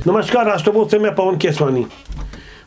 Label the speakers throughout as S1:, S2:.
S1: नमस्कार, राष्ट्रबोध से मैं पवन केसवानी।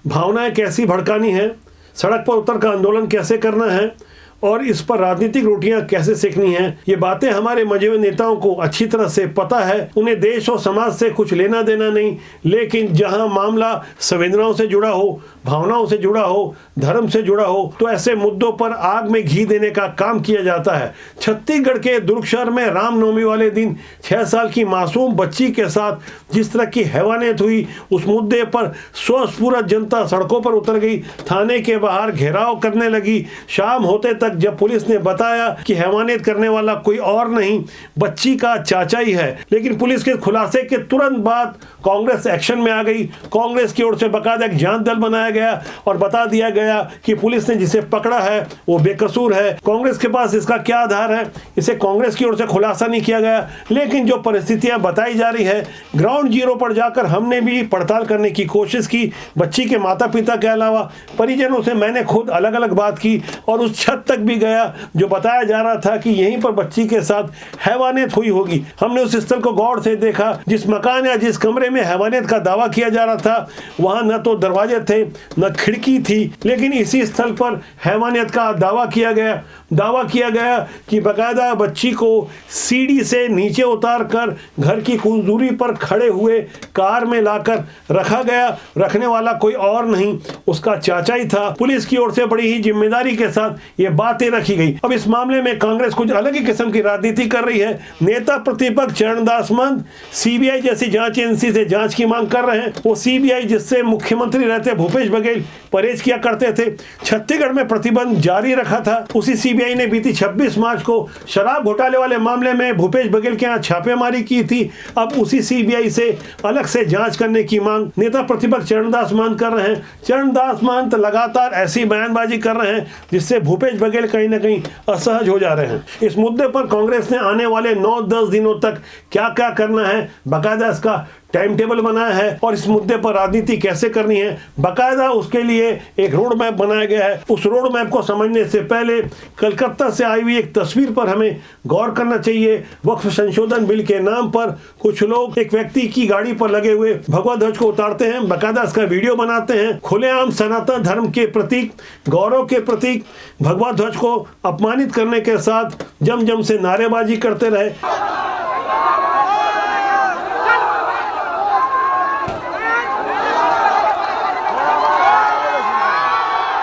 S1: भावनाएं कैसी भड़कानी है, सड़क पर उतर कर आंदोलन कैसे करना है और इस पर राजनीतिक रोटियां कैसे सेकनी है, ये बातें हमारे मंजे हुए नेताओं को अच्छी तरह से पता है। उन्हें देश और समाज से कुछ लेना देना नहीं, लेकिन जहां मामला संवेदनाओं से जुड़ा हो, भावनाओं से जुड़ा हो, धर्म से जुड़ा हो, तो ऐसे मुद्दों पर आग में घी देने का काम किया जाता है। छत्तीसगढ़ के दुर्ग शहर में रामनवमी वाले दिन 6 साल की मासूम बच्ची के साथ जिस तरह की हैवानियत हुई, उस मुद्दे पर स्वस्फूर्त जनता सड़कों पर उतर गई, थाने के बाहर घेराव करने लगी। शाम होते तक जब पुलिस ने बताया कि हैवानियत करने वाला कोई और नहीं, बच्ची का चाचा ही है, लेकिन पुलिस के खुलासे के तुरंत बाद कांग्रेस एक्शन में आ गई। कांग्रेस की ओर से बाकायदा एक जांच दल बनाया गया और बता दिया गया कि पुलिस ने जिसे पकड़ा है वो बेकसूर है। कांग्रेस के पास इसका क्या आधार है, इसे कांग्रेस की ओर से खुलासा नहीं किया गया। लेकिन जो परिस्थितियां बताई जा रही है, ग्राउंड जीरो पर जाकर हमने भी पड़ताल करने की कोशिश की। बच्ची के माता पिता के अलावा परिजनों से मैंने खुद अलग अलग बात की और उस छत तक भी गया जो बताया जा रहा था कि यहीं पर बच्ची के साथ हैवानियत हुई होगी। हमने उस स्थल को गौर से देखा। जिस मकान या जिस कमरे में हैवानियत का दावा किया जा रहा था, वहां न तो दरवाजे थे न खिड़की थी, लेकिन इसी स्थल पर हैवानियत का दावा किया गया कि बाकायदा बच्ची को सीढ़ी से नीचे उतार कर घर की कुछ दूरी पर खड़े हुए कार में लाकर रखा गया। रखने वाला कोई और नहीं, उसका चाचा ही था। पुलिस की ओर से बड़ी ही जिम्मेदारी के साथ ये बातें रखी गई। अब इस मामले में कांग्रेस कुछ अलग ही किस्म की राजनीति कर रही है। नेता प्रतिपक्ष चरणदास महंत सीबीआई जैसी जांच एजेंसी से जांच की मांग कर रहे हैं। वो सीबीआई जिससे मुख्यमंत्री रहते भूपेश बघेल परहेज किया करते थे, छत्तीसगढ़ में प्रतिबंध जारी रखा था। उसी सीबीआई ने बीती 26 मार्च को शराब घोटाले वाले मामले में भूपेश बघेल के यहाँ छापेमारी की थी। अब उसी सीबीआई से अलग से जांच करने की मांग नेता प्रतिपक्ष चरणदास महंत कर रहे हैं। चरणदास महंत लगातार ऐसी बयानबाजी कर रहे हैं जिससे भूपेश बघेल कहीं ना कहीं असहज हो जा रहे हैं। इस मुद्दे पर कांग्रेस ने आने वाले 9-10 दिनों तक क्या क्या करना है, बाकायदा इसका टाइम टेबल बनाया है और इस मुद्दे पर राजनीति कैसे करनी है, बाकायदा उसके लिए एक रोड मैप बनाया गया है। उस रोड मैप को समझने से पहले कलकत्ता से आई हुई एक तस्वीर पर हमें गौर करना चाहिए। वक्फ संशोधन बिल के नाम पर कुछ लोग एक व्यक्ति की गाड़ी पर लगे हुए भगवा ध्वज को उतारते हैं, बाकायदा इसका वीडियो बनाते हैं। खुलेआम सनातन धर्म के प्रतीक, गौरव के प्रतीक भगवा ध्वज को अपमानित करने के साथ जम से नारेबाजी करते रहे।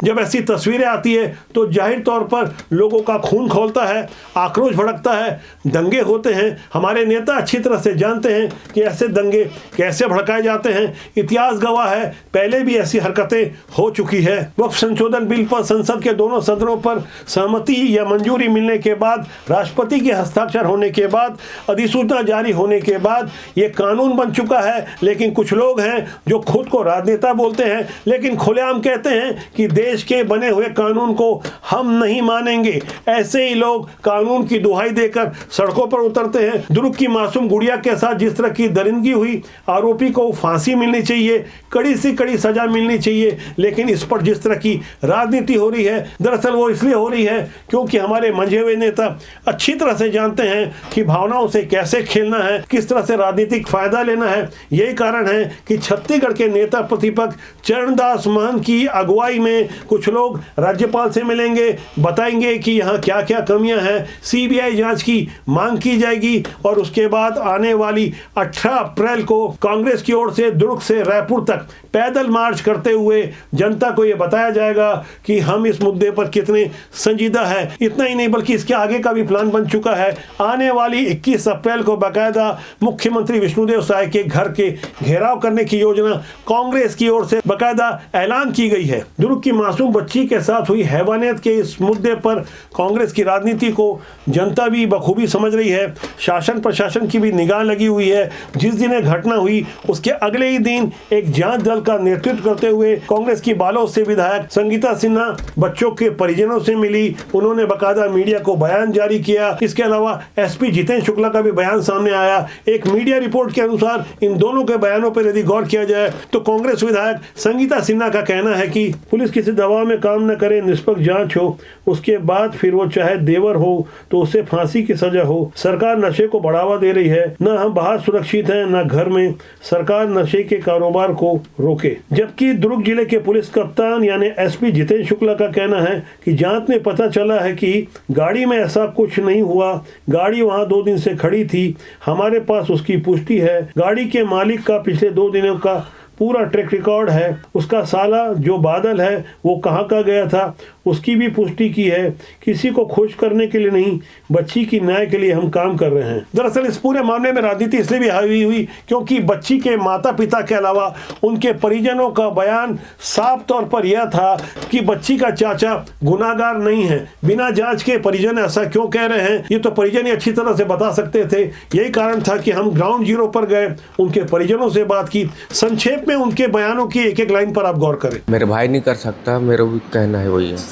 S1: जब ऐसी तस्वीरें आती है तो जाहिर तौर पर लोगों का खून खौलता है, आक्रोश भड़कता है, दंगे होते हैं। हमारे नेता अच्छी तरह से जानते हैं कि ऐसे दंगे कैसे भड़काए जाते हैं। इतिहास गवाह है, पहले भी ऐसी हरकतें हो चुकी है। वक्फ संशोधन बिल पर संसद के दोनों सदनों पर सहमति या मंजूरी मिलने के बाद, राष्ट्रपति के हस्ताक्षर होने के बाद, अधिसूचना जारी होने के बाद ये कानून बन चुका है। लेकिन कुछ लोग हैं जो खुद को राजनेता बोलते हैं, लेकिन खुलेआम कहते हैं कि देश के बने हुए कानून को हम नहीं मानेंगे। ऐसे ही लोग कानून की दुहाई देकर सड़कों पर उतरते हैं। दुर्ग की मासूम गुड़िया के साथ जिस तरह की दरिंदगी हुई, आरोपी को फांसी मिलनी चाहिए, कड़ी से कड़ी सजा मिलनी चाहिए, लेकिन इस पर जिस तरह की राजनीति हो रही है, दरअसल वो इसलिए हो रही है क्योंकि हमारे मंझे हुए नेता अच्छी तरह से जानते हैं कि भावनाओं से कैसे खेलना है, किस तरह से राजनीतिक फायदा लेना है। यही कारण है कि छत्तीसगढ़ के नेता प्रतिपक्ष चरणदास महंत की अगुवाई में कुछ लोग राज्यपाल से मिलेंगे, बताएंगे कि यहाँ क्या क्या कमियां हैं, सीबीआई जांच की मांग की जाएगी और उसके बाद आने वाली 18 अप्रैल को कांग्रेस की ओर से दुर्ग से रायपुर तक पैदल मार्च करते हुए जनता को यह बताया जाएगा कि हम इस मुद्दे पर कितने संजीदा है। इतना ही नहीं बल्कि इसके आगे का भी प्लान बन चुका है। आने वाली 21 अप्रैल को बाकायदा मुख्यमंत्री विष्णुदेव साय के घर के घेराव करने की योजना कांग्रेस की ओर से बाकायदा ऐलान की गई है। दुर्ग की मासूम बच्ची के साथ हुई हैवानियत के इस मुद्दे पर कांग्रेस की राजनीति को जनता भी बखूबी समझ रही है। शासन प्रशासन की भी निगाह लगी हुई है। जिस दिन यह घटना हुई उसके अगले ही दिन एक जांच दल का नेतृत्व करते हुए कांग्रेस की बालोद से विधायक संगीता सिन्हा बच्चों के परिजनों से मिली। उन्होंने बाकायदा मीडिया को बयान जारी किया। इसके अलावा एसपी जितेंद्र शुक्ला का भी बयान सामने आया। एक मीडिया रिपोर्ट के अनुसार इन दोनों के बयानों पर यदि गौर किया जाए तो कांग्रेस विधायक संगीता सिन्हा का कहना है कि पुलिस किसी दबाव में काम न करे, निष्पक्ष जांच हो, उसके बाद फिर वो चाहे देवर हो तो उसे फांसी की सजा हो। सरकार नशे को बढ़ावा दे रही है, न हम बाहर सुरक्षित हैं न घर में। सरकार नशे के कारोबार को रोके। जबकि दुर्ग जिले के पुलिस कप्तान यानी एसपी जितेंद्र शुक्ला का कहना है कि जांच में पता चला है कि गाड़ी में ऐसा कुछ नहीं हुआ, गाड़ी वहां 2 दिन से खड़ी थी, हमारे पास उसकी पुष्टि है। गाड़ी के मालिक का पिछले 2 दिनों का पूरा ट्रैक रिकॉर्ड है, उसका साला जो बादल है वो कहाँ का गया था उसकी भी पुष्टि की है। किसी को खुश करने के लिए नहीं, बच्ची की न्याय के लिए हम काम कर रहे हैं। दरअसल इस पूरे मामले में राजनीति इसलिए भी हावी हुई क्योंकि बच्ची के माता पिता के अलावा उनके परिजनों का बयान साफ तौर पर यह था कि बच्ची का चाचा गुनाहगार नहीं है। बिना जांच के परिजन ऐसा क्यों कह रहे हैं, ये तो परिजन ही अच्छी तरह से बता सकते थे। यही कारण था कि हम ग्राउंड जीरो पर गए, उनके परिजनों से बात की। संक्षेप में उनके बयानों की एक एक लाइन पर आप गौर करें।
S2: मेरे भाई नहीं कर सकता, मेरा भी कहना है वही है।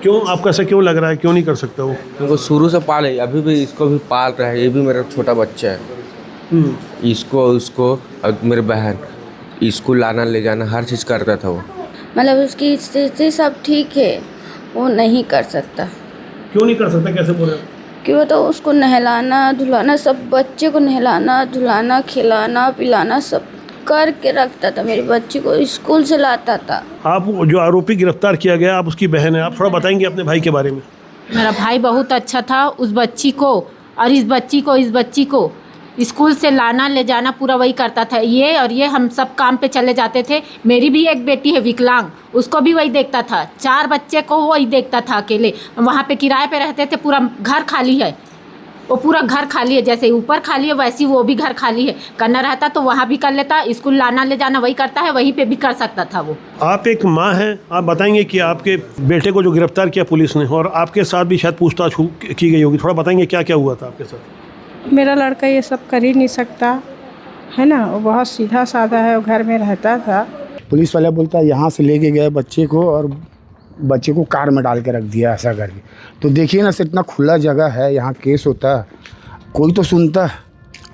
S1: क्यों आपका ऐसा क्यों लग रहा है, क्यों नहीं कर सकता वो?
S2: क्योंकि शुरू से पाले, अभी भी इसको भी पाल रहा है, ये भी मेरा छोटा बच्चा है। इसको उसको और मेरी बहन स्कूल लाना ले जाना हर चीज़ करता था वो।
S3: मतलब उसकी स्थिति सब ठीक है, वो नहीं कर सकता।
S1: क्यों नहीं कर सकता, कैसे बोले?
S3: कि वो तो उसको नहलाना धुलाना, सब बच्चे को नहलाना धुलाना खिलाना पिलाना सब करके रखता था। मेरी बच्ची को स्कूल से लाता था।
S1: आप जो आरोपी गिरफ्तार किया गया, आप उसकी बहन है, आप थोड़ा बताएंगे अपने भाई के बारे में?
S4: मेरा भाई बहुत अच्छा था, उस बच्ची को और इस बच्ची को स्कूल से लाना ले जाना पूरा वही करता था। ये हम सब काम पे चले जाते थे। मेरी भी एक बेटी है विकलांग, उसको भी वही देखता था। 4 बच्चे को वही देखता था अकेले। वहाँ पे किराए पे रहते थे, पूरा घर खाली है, वो पूरा घर खाली है। जैसे ऊपर खाली है वैसी वो भी घर खाली है। करना रहता तो वहाँ भी कर लेता, स्कूल लाना ले जाना वही करता है, वहीं पे भी कर सकता था वो।
S1: आप एक माँ हैं, आप बताएंगे कि आपके बेटे को जो गिरफ्तार किया पुलिस ने और आपके साथ भी शायद पूछताछ की गई होगी, थोड़ा बताएंगे क्या क्या हुआ था आपके साथ?
S5: मेरा लड़का ये सब कर ही नहीं सकता है ना, वो बहुत सीधा साधा है, वो घर में रहता था।
S6: पुलिस वाला बोलता है यहाँ से लेके गए बच्चे को और बच्चे को कार में डाल के रख दिया ऐसा करके। तो देखिए ना, इतना खुला जगह है, यहाँ केस होता है, कोई तो सुनता है,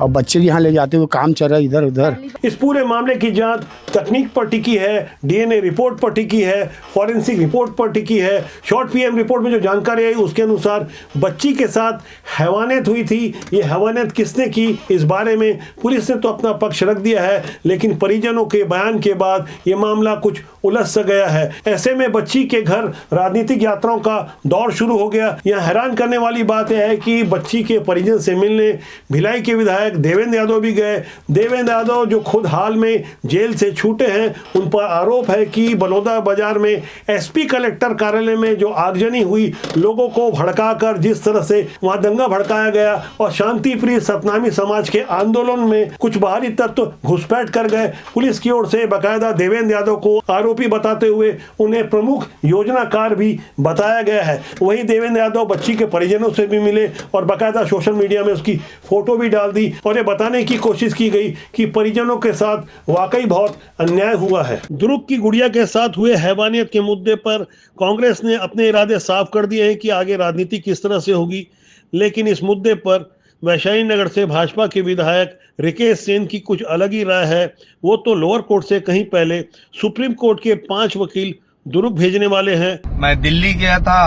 S6: और बच्चे यहाँ ले जाते हुए काम चल रहा है इधर उधर।
S1: इस पूरे मामले की जांच तकनीक पर टिकी है, डीएनए रिपोर्ट पर टिकी है, फॉरेंसिक रिपोर्ट पर टिकी है। शॉर्ट पीएम रिपोर्ट में जो जानकारी आई उसके अनुसार बच्ची के साथ हैवानियत हुई थी। ये हैवानियत किसने की, इस बारे में पुलिस ने तो अपना पक्ष रख दिया है, लेकिन परिजनों के बयान के बाद ये मामला कुछ उलझ सा गया है। ऐसे में बच्ची के घर राजनीतिक यात्राओं का दौर शुरू हो गया। यहाँ हैरान करने वाली बात यह है कि बच्ची के परिजन से मिलने भिलाई के विधायक देवेंद्र यादव भी गए। देवेंद्र यादव जो खुद हाल में जेल से छूटे हैं, उन पर आरोप है कि बलौदा बाजार में एसपी कलेक्टर कार्यालय में जो आगजनी हुई, लोगों को भड़काकर जिस तरह से वहां दंगा भड़काया गया और शांति प्रिय सतनामी समाज के आंदोलन में कुछ बाहरी तत्व घुसपैठ कर गए। पुलिस की ओर से बाकायदा देवेंद्र यादव को आरोपी बताते हुए उन्हें प्रमुख योजनाकार भी बताया गया है। वहीं देवेंद्र यादव बच्ची के परिजनों से भी मिले और बाकायदा सोशल मीडिया में उसकी फोटो भी डाल दी और ये बताने की कोशिश की गई कि परिजनों के साथ वाकई बहुत अन्याय हुआ है। दुर्ग की गुड़िया के साथ हुए हैवानियत के मुद्दे पर कांग्रेस ने अपने इरादे साफ कर दिए हैं कि आगे राजनीति किस तरह से होगी, लेकिन इस मुद्दे पर वैशाली नगर से भाजपा के विधायक रिकेश सेन की कुछ अलग ही राय है। वो तो लोअर कोर्ट से कहीं पहले सुप्रीम कोर्ट के 5 वकील दुर्ग भेजने वाले हैं।
S7: मैं दिल्ली गया था,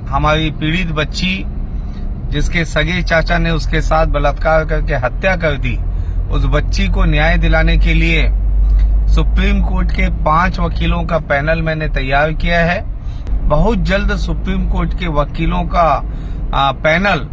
S7: हमारी पीड़ित बच्ची जिसके सगे चाचा ने उसके साथ बलात्कार करके हत्या कर दी, उस बच्ची को न्याय दिलाने के लिए सुप्रीम कोर्ट के 5 वकीलों का पैनल मैंने तैयार किया है। बहुत जल्द सुप्रीम कोर्ट के वकीलों का पैनल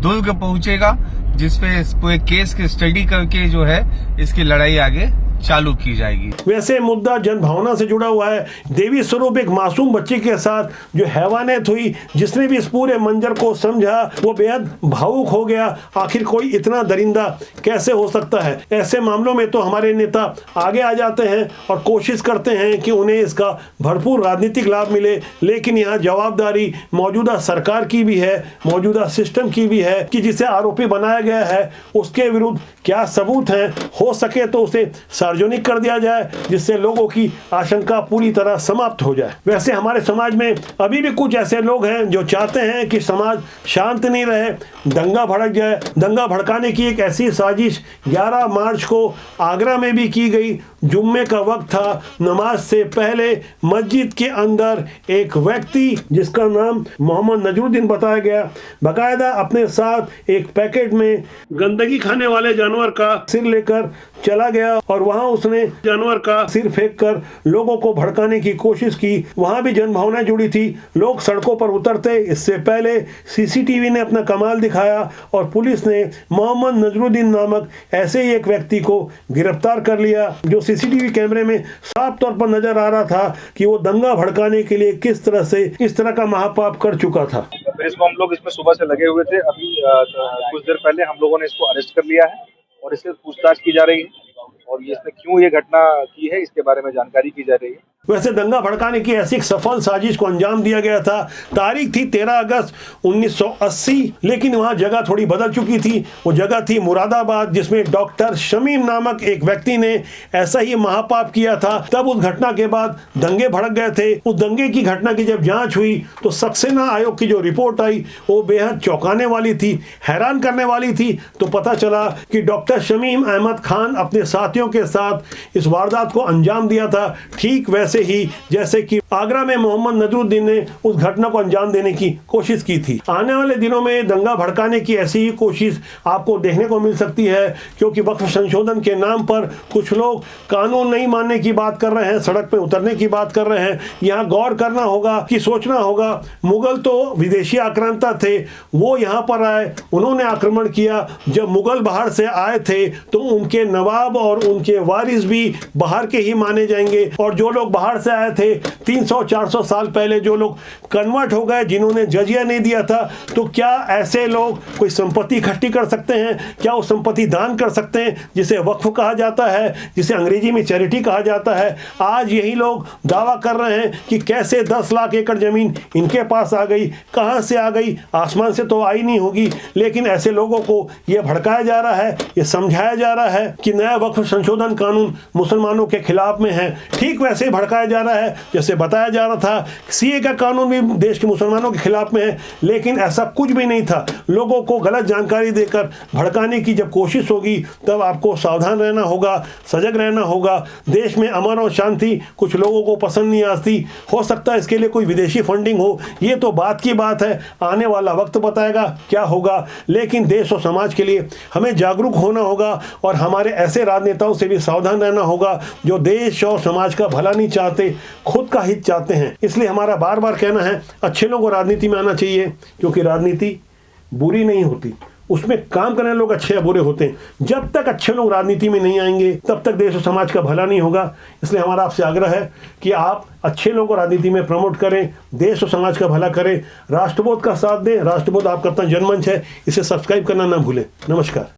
S7: दुर्ग पहुंचेगा, जिसपे इस पूरे केस की स्टडी करके जो है इसकी लड़ाई आगे चालू की जाएगी।
S1: वैसे मुद्दा जनभावना से जुड़ा हुआ है। देवी स्वरूप एक मासूम बच्ची के साथ जो हैवानियत हुई, जिसने भी इस पूरे मंजर को समझा वो बेहद भावुक हो गया। आखिर कोई इतना दरिंदा कैसे हो सकता है? ऐसे मामलों में तो हमारे नेता आगे आ जाते हैं और कोशिश करते हैं कि उन्हें इसका भरपूर राजनीतिक लाभ मिले, लेकिन यहाँ जवाबदारी मौजूदा सरकार की भी है, मौजूदा सिस्टम की भी है कि जिसे आरोपी बनाया गया है उसके विरुद्ध क्या सबूत हैं, हो सके तो उसे सार्वजनिक कर दिया जाए, जिससे लोगों की आशंका पूरी तरह समाप्त हो जाए। वैसे हमारे समाज में अभी भी कुछ ऐसे लोग हैं जो चाहते हैं कि समाज शांत नहीं रहे, दंगा भड़क जाए। दंगा भड़काने की एक ऐसी साजिश 11 मार्च को आगरा में भी की गई। जुम्मे का वक्त था। नमाज से पहले मस्जिद के अंदर एक व्यक्ति जिसका नाम मोहम्मद नजरुद्दीन बताया गया, बाकायदा अपने साथ एक पैकेट में गंदगी खाने वाले जानवर का सिर लेकर चला गया और वहां उसने जानवर का सिर फेंककर लोगों को भड़काने की कोशिश की। वहां भी जनभावनाएं जुड़ी थी, लोग सड़कों पर उतरते। इससे पहले सीसीटीवी ने अपना कमाल दिखाया और पुलिस ने मोहम्मद नजरुद्दीन नामक ऐसे ही एक व्यक्ति को गिरफ्तार कर लिया, जो सीसीटीवी कैमरे में साफ तौर पर नजर आ रहा था कि वो दंगा भड़काने के लिए किस तरह से इस तरह का महापाप कर चुका था।
S8: इसको हम लोग इसमें सुबह से लगे हुए थे। अभी कुछ देर पहले हम लोगों ने इसको अरेस्ट कर लिया है और इससे पूछताछ की जा रही है और इसने क्यों ये घटना की है इसके बारे में जानकारी की जा रही है।
S1: वैसे दंगा भड़काने की ऐसी एक सफल साजिश को अंजाम दिया गया था। तारीख थी 13 अगस्त 1980, लेकिन वहां जगह थोड़ी बदल चुकी थी। वो जगह थी मुरादाबाद, जिसमें डॉक्टर शमीम नामक एक व्यक्ति ने ऐसा ही महापाप किया था। तब उस घटना के बाद दंगे भड़क गए थे। उस दंगे की घटना की जब जांच हुई तो सक्सेना आयोग की जो रिपोर्ट आई वो बेहद चौंकाने वाली थी, हैरान करने वाली थी। तो पता चला कि डॉक्टर शमीम अहमद खान अपने साथियों के साथ इस वारदात को अंजाम दिया था, ठीक वैसे ही जैसे कि आगरा में मोहम्मद नजरुद्दीन ने उस घटना को अंजाम देने की कोशिश की थी। आने वाले दिनों में दंगा भड़काने की ऐसी ही कोशिश आपको देखने को मिल सकती है, क्योंकि वक्फ संशोधन के नाम पर कुछ लोग कानून नहीं मानने की बात कर रहे हैं, सड़क पे उतरने की बात कर रहे हैं। यहाँ गौर करना होगा कि सोचना होगा, मुगल तो विदेशी आक्रांता थे, वो यहाँ पर आए, उन्होंने आक्रमण किया। जब मुगल बाहर से आए थे तो उनके नवाब और उनके वारिस भी बाहर के ही माने जाएंगे, और जो लोग बाहर से आए थे 300-400 साल पहले, जो लोग कन्वर्ट हो गए, जिन्होंने जजिया नहीं दिया था, तो क्या ऐसे लोग कोई संपत्ति इकट्ठी कर सकते हैं? क्या वो संपत्ति दान कर सकते हैं, जिसे वक्फ कहा जाता है, जिसे अंग्रेजी में चैरिटी कहा जाता है? आज यही लोग दावा कर रहे हैं कि कैसे 10 लाख एकड़ जमीन इनके पास आ गई, कहां से आ गई, आसमान से तो आई नहीं होगी। लेकिन ऐसे लोगों को यह भड़काया जा रहा है, यह समझाया जा रहा है कि नया वक्फ संशोधन कानून मुसलमानों के खिलाफ में है। ठीक वैसे ही भड़काया जा रहा है जैसे बताया जा रहा था सीए का कानून भी देश के मुसलमानों के खिलाफ में है, लेकिन ऐसा कुछ भी नहीं था। लोगों को गलत जानकारी देकर भड़काने की जब कोशिश होगी तब आपको सावधान रहना होगा, सजग रहना होगा। देश में अमन और शांति कुछ लोगों को पसंद नहीं आती, हो सकता है इसके लिए कोई विदेशी फंडिंग हो, ये तो बात की बात है, आने वाला वक्त बताएगा क्या होगा। लेकिन देश और समाज के लिए हमें जागरूक होना होगा और हमारे ऐसे राजनेताओं से भी सावधान रहना होगा जो देश और समाज का भला नहीं चाहते, खुद का हित चाहते हैं। इसलिए हमारा बार बार कहना है, अच्छे लोगों को राजनीति में आना चाहिए, क्योंकि राजनीति बुरी नहीं होती, उसमें काम करने लोग अच्छे या बुरे होते हैं। जब तक अच्छे लोग राजनीति में नहीं आएंगे तब तक देश और समाज का भला नहीं होगा। इसलिए हमारा आपसे आग्रह है कि आप अच्छे लोगों को राजनीति में प्रमोट करें, देश और समाज का भला करें, राष्ट्रबोध का साथ दें। राष्ट्रबोध आपका अपना जनमंच है, इसे सब्सक्राइब करना ना भूलें। नमस्कार।